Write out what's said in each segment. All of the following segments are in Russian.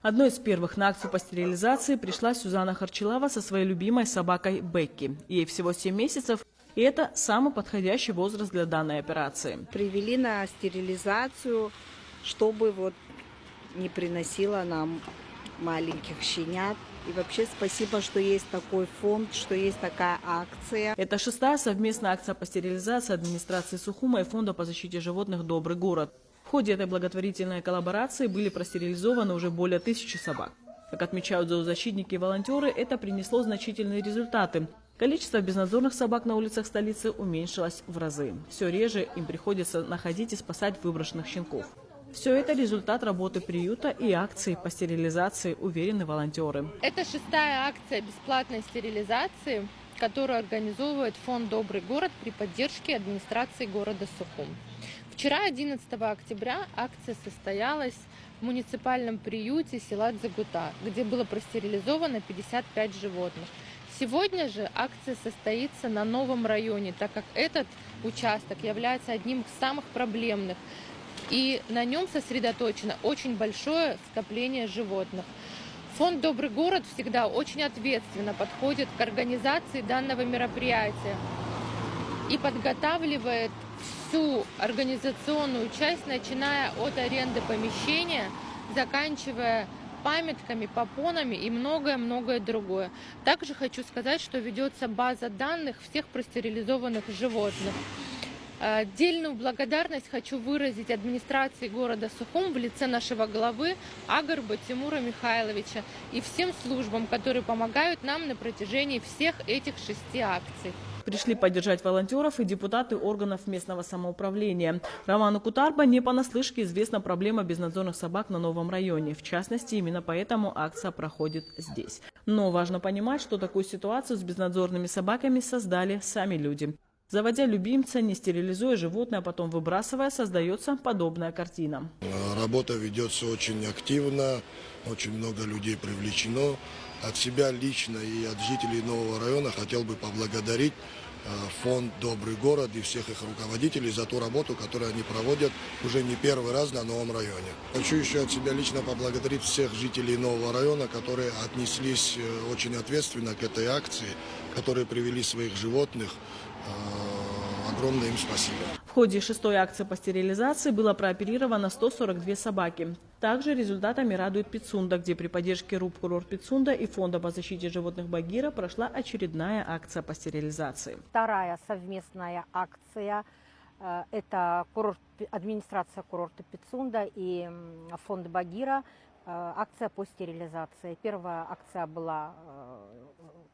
Одной из первых на акцию по стерилизации пришла Сюзанна Харчилава со своей любимой собакой Бекки. Ей всего 7 месяцев, и это самый подходящий возраст для данной операции. Привели на стерилизацию, чтобы не приносила нам маленьких щенят. И вообще спасибо, что есть такой фонд, что есть такая акция. Это 6-я совместная акция по стерилизации администрации Сухума и Фонда по защите животных «Добрый город». В ходе этой благотворительной коллаборации были простерилизованы уже более 1000 собак. Как отмечают зоозащитники и волонтеры, это принесло значительные результаты. Количество безнадзорных собак на улицах столицы уменьшилось в разы. Все реже им приходится находить и спасать выброшенных щенков. Все это результат работы приюта и акции по стерилизации, уверены волонтеры. Это 6-я акция бесплатной стерилизации, которую организовывает фонд «Добрый город» при поддержке администрации города Сухум. Вчера, 11 октября, акция состоялась в муниципальном приюте села Дзагута, где было простерилизовано 55 животных. Сегодня же акция состоится на новом районе, так как этот участок является одним из самых проблемных. И на нем сосредоточено очень большое скопление животных. Фонд «Добрый город» всегда очень ответственно подходит к организации данного мероприятия и подготавливает всю организационную часть, начиная от аренды помещения, заканчивая памятками, попонами и многое-многое другое. Также хочу сказать, что ведется база данных всех простерилизованных животных. Отдельную благодарность хочу выразить администрации города Сухум в лице нашего главы Агарба Тимура Михайловича и всем службам, которые помогают нам на протяжении всех этих 6 акций. Пришли поддержать волонтеров и депутаты органов местного самоуправления. Роману Кутарба не понаслышке известна проблема безнадзорных собак на новом районе. В частности, именно поэтому акция проходит здесь. Но важно понимать, что такую ситуацию с безнадзорными собаками создали сами люди. Заводя любимца, не стерилизуя животное, а потом выбрасывая, создается подобная картина. Работа ведется очень активно, очень много людей привлечено. От себя лично и от жителей нового района хотел бы поблагодарить фонд «Добрый город» и всех их руководителей за ту работу, которую они проводят уже не первый раз на новом районе. Хочу еще от себя лично поблагодарить всех жителей нового района, которые отнеслись очень ответственно к этой акции, которые привели своих животных. Огромное им спасибо. В ходе 6-й акции по стерилизации было прооперировано 142 собаки. Также результатами радует Пицунда, где при поддержке РУП-курорт Пицунда и Фонда по защите животных Багира прошла очередная акция по стерилизации. 2-я совместная акция – это администрация курорта Пицунда и фонд Багира. Акция по стерилизации. Первая акция была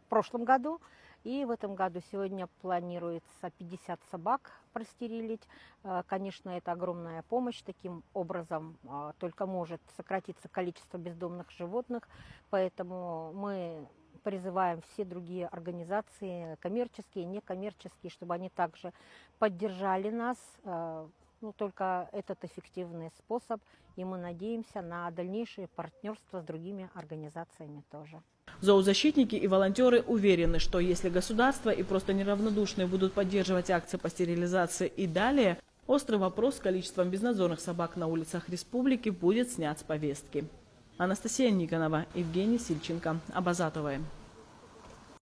в прошлом году. И в этом году сегодня планируется 50 собак простерилить. Конечно, это огромная помощь. Таким образом только может сократиться количество бездомных животных. Поэтому мы призываем все другие организации, коммерческие, некоммерческие, чтобы они также поддержали нас. Только этот эффективный способ, и мы надеемся на дальнейшее партнерство с другими организациями тоже. Зоозащитники и волонтеры уверены, что если государство и просто неравнодушные будут поддерживать акции по стерилизации и далее, острый вопрос с количеством безнадзорных собак на улицах республики будет снят с повестки. Анастасия Никонова, Евгений Сильченко, Абазатовая.